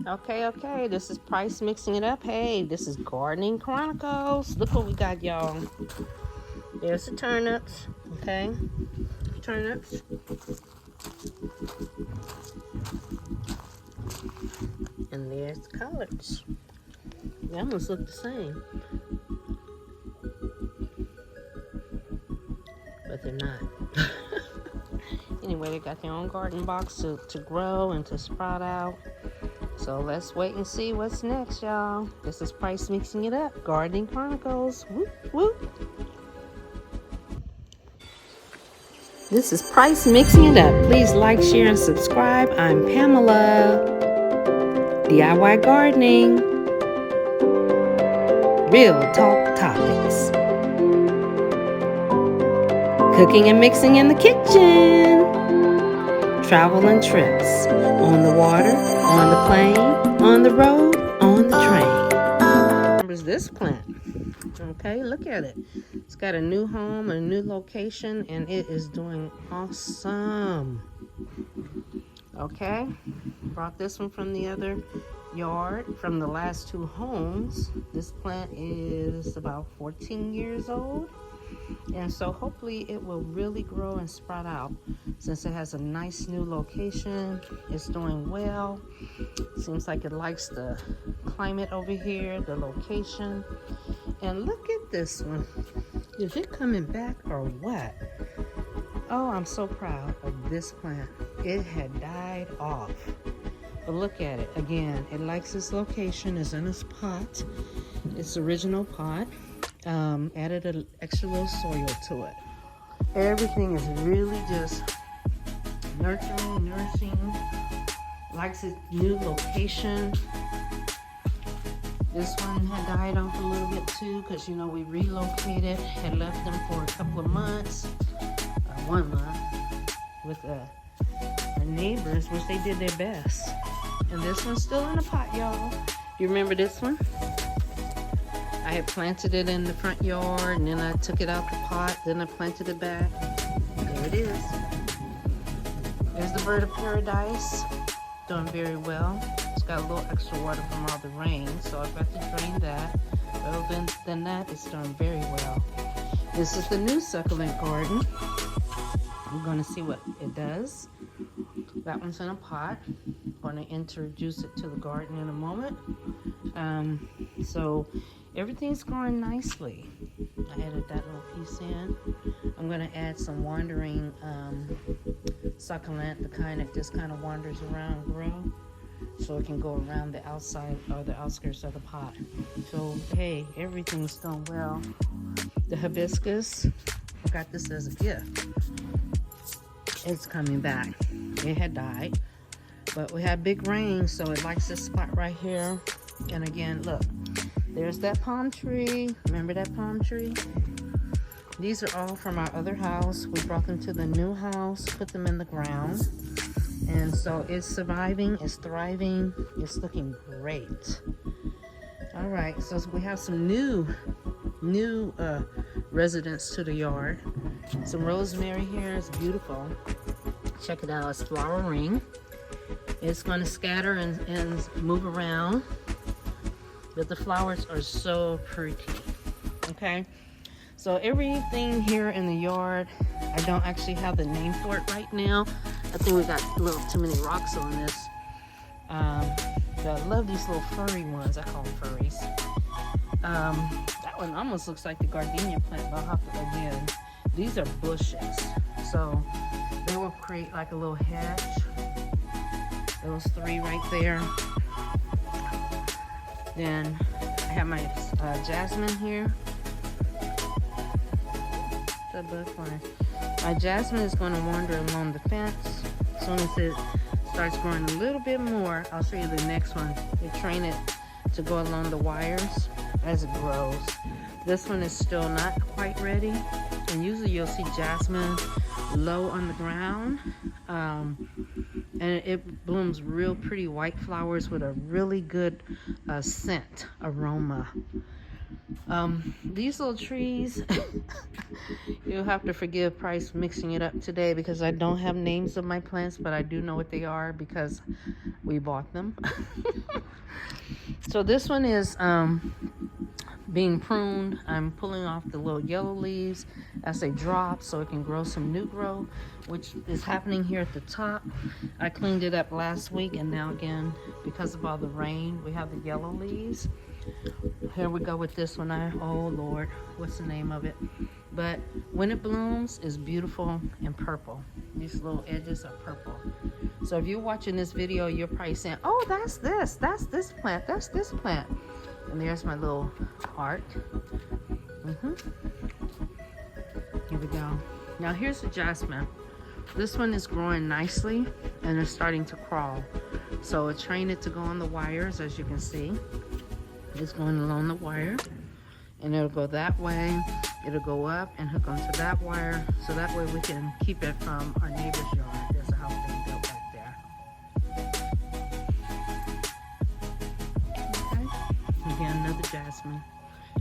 Okay, this is Price mixing it up. Hey, this is Gardening Chronicles. Look what we got, y'all. There's the turnips, okay? Turnips. And there's the collards. They almost look the same. But they're not. Anyway, they got their own garden box to grow and to sprout out. So let's wait and see what's next, y'all. This is Price mixing it up. Gardening Chronicles. Whoop, whoop. This is Price mixing it up. Please like, share, and subscribe. I'm Pamela. DIY gardening. Real talk topics. Cooking and mixing in the kitchen. Travel and trips. On the water, on the plane, on the road, on the train. Remembers this plant. Okay, look at it. It's got a new home, a new location, and it is doing awesome. Okay, brought this one from the other yard, from the last two homes. This plant is about 14 years old. And so hopefully it will really grow and sprout out since it has a nice new location. It's doing well. Seems like it likes the climate over here, the location. And look at this one. Is it coming back or what? Oh, I'm so proud of this plant. It had died off. But look at it. Again, it likes its location. It's in its pot. Its original pot. Added an extra little soil to it. Everything is really just nurturing, nourishing, likes its new location. This one had died off a little bit too because, you know, we relocated, had left them for a couple of months, 1 month, with our neighbors, which they did their best. And this one's still in the pot, y'all. You remember this one? I had planted it in the front yard, and then I took it out the pot, then I planted it back. There it is. There's the bird of paradise, doing very well. It's got a little extra water from all the rain, so I've got to drain that. But other than that, it's doing very well. This is the new succulent garden. We're going to see what it does. That one's in a pot. I'm going to introduce it to the garden in a moment. So everything's growing nicely. I added that little piece in. I'm going to add some wandering succulent, the kind that just kind of wanders around and grow, so it can go around the outside or the outskirts of the pot. So hey, everything's done well. The hibiscus, I got this as a gift. It's coming back. It had died, but we had big rain, so it likes this spot right here. And again, look, there's that palm tree. Remember that palm tree? These are all from our other house. We brought them to the new house, put them in the ground. And so it's surviving, it's thriving, it's looking great. All right, so we have some new residents to the yard. Some rosemary here is beautiful. Check it out, it's flowering. It's gonna scatter and move around. But the flowers are so pretty, okay? So everything here in the yard, I don't actually have the name for it right now. I think we got a little too many rocks on this. But I love these little furry ones. I call them furries. That one almost looks like the gardenia plant, but I'll have to, again, these are bushes. So they will create like a little hedge. Those three right there. Then I have my jasmine here. The butterfly. My jasmine is going to wander along the fence. As soon as it starts growing a little bit more, I'll show you the next one. We train it to go along the wires as it grows. This one is still not quite ready. And usually you'll see jasmine low on the ground. And it blooms real pretty white flowers with a really good scent aroma. These little trees, you'll have to forgive Price mixing it up today because I don't have names of my plants, but I do know what they are because we bought them. So this one is being pruned. I'm pulling off the little yellow leaves as they drop so it can grow some new growth, which is happening here at the top. I cleaned it up last week, and now again, because of all the rain, we have the yellow leaves. Here we go with this one. Oh Lord, what's the name of it? But when it blooms, it's beautiful and purple. These little edges are purple. So if you're watching this video, you're probably saying, oh, that's this plant, that's this plant. And there's my little art. Here we go. Now here's the jasmine. This one is growing nicely and it's starting to crawl. So I trained it to go on the wires, as you can see. It's going along the wire, and it'll go that way. It'll go up and hook onto that wire, so that way we can keep it from our neighbor's yard. There's a house being built back there. Okay. Again, another jasmine.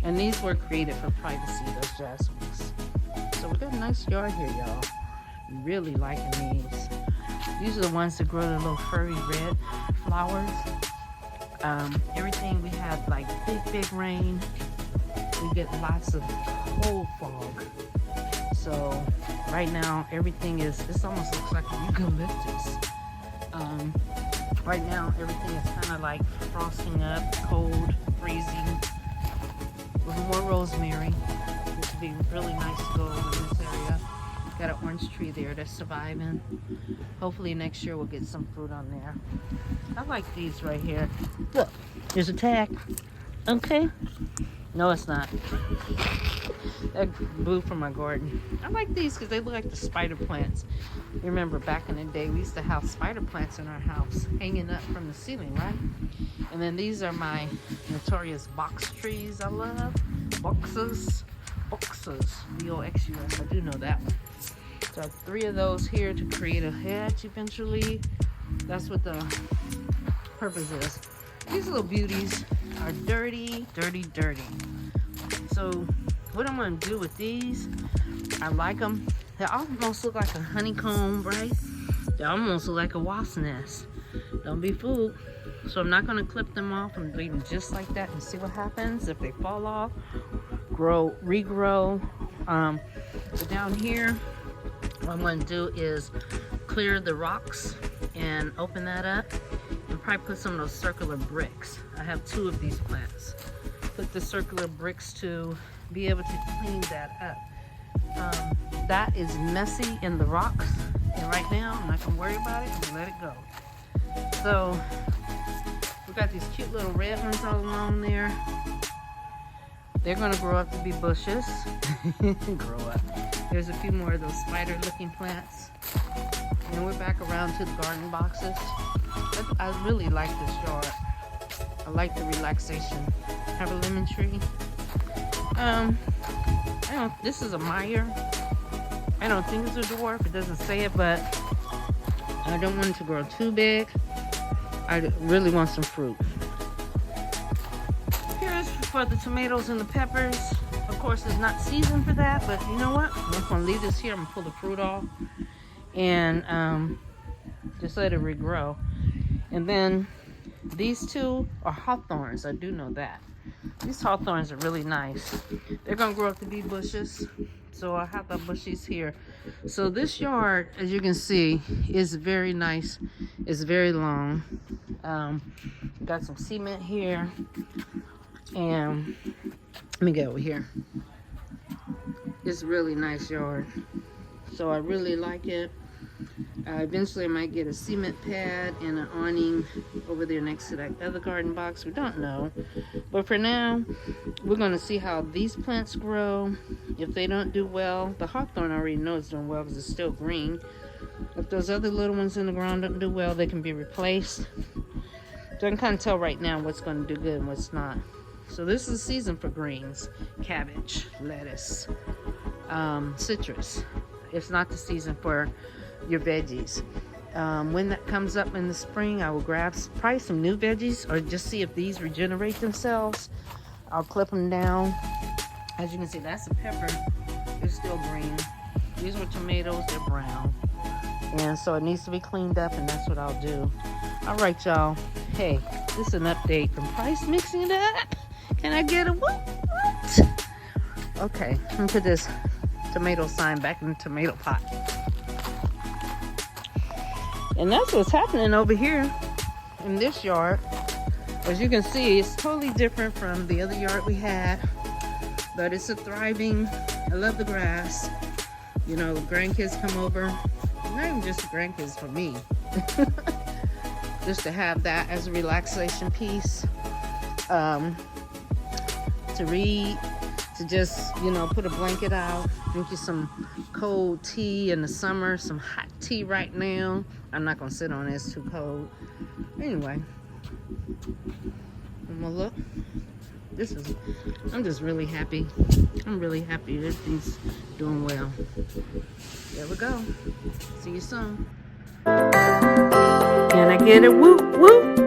And these were created for privacy, those jasmines. So we got a nice yard here, y'all. Really liking these. These are the ones that grow the little furry red flowers. Everything we had like big rain. We get lots of cold fog. So right now everything this almost looks like a eucalyptus. Right now everything is kind of like frosting up, cold, freezing. With more rosemary, which would be really nice to go over in this area. Got an orange tree there that's surviving. Hopefully next year we'll get some fruit on there. I like these right here. Look, there's a tag. Okay. No, it's not. That blew from my garden. I like these because they look like the spider plants. You remember back in the day, we used to have spider plants in our house hanging up from the ceiling, right? And then these are my notorious box trees I love. Boxes. B-O-X-U-S. I do know that one. So I have 3 of those here to create a hedge eventually. That's what the purpose is. These little beauties are dirty. So what I'm going to do with these, I like them. They almost look like a honeycomb, right? They almost look like a wasp nest. Don't be fooled. So I'm not going to clip them off. I'm leaving them just like that and see what happens. If they fall off, regrow. But down here, what I'm going to do is clear the rocks and open that up and probably put some of those circular bricks. I have 2 of these plants. Put the circular bricks to be able to clean that up. That is messy in the rocks, and right now I'm not going to worry about it. I'm going to let it go. So we got these cute little red ones all along there. They're going to grow up to be bushes. Grow up. There's a few more of those spider looking plants. And we're back around to the garden boxes. I really like this yard. I like the relaxation. Have a lemon tree. This is a Meyer. I don't think it's a dwarf. It doesn't say it, but I don't want it to grow too big. I really want some fruit. Here's for the tomatoes and the peppers. Of course, it's not seasoned for that, but you know what? I'm just gonna leave this here. I'm gonna pull the fruit off and just let it regrow. And then these 2 are hawthorns. I do know that. These hawthorns are really nice. They're gonna grow up to be bushes. So I have the bushes here. So this yard, as you can see, is very nice. It's very long. Got some cement here. And let me get over here. It's a really nice yard. So I really like it. Eventually I might get a cement pad and an awning over there next to that other garden box. We don't know. But for now, we're going to see how these plants grow. If they don't do well, the hawthorn I already know it's doing well because it's still green. If those other little ones in the ground don't do well, they can be replaced. So I can kind of tell right now what's going to do good and what's not. So this is the season for greens. Cabbage, lettuce, citrus. It's not the season for your veggies. When that comes up in the spring, I will grab probably some new veggies or just see if these regenerate themselves. I'll clip them down. As you can see, that's a pepper. It's still green. These were tomatoes, they're brown. And so it needs to be cleaned up, and that's what I'll do. All right, y'all. Hey, this is an update from Price Mixing It Up. Can I get a what? Okay, let me put this tomato sign back in the tomato pot. And that's what's happening over here in this yard. As you can see, it's totally different from the other yard we had. But it's a thriving, I love the grass. You know, grandkids come over. Not even just the grandkids, for me. Just to have that as a relaxation piece. To read, to just, you know, put a blanket out, drink you some cold tea in the summer, some hot tea right now. I'm not gonna sit on it, it's too cold. Anyway, I'm gonna look. I'm just really happy. I'm really happy that everything's doing well. There we go. See you soon. Can I get a whoop whoop?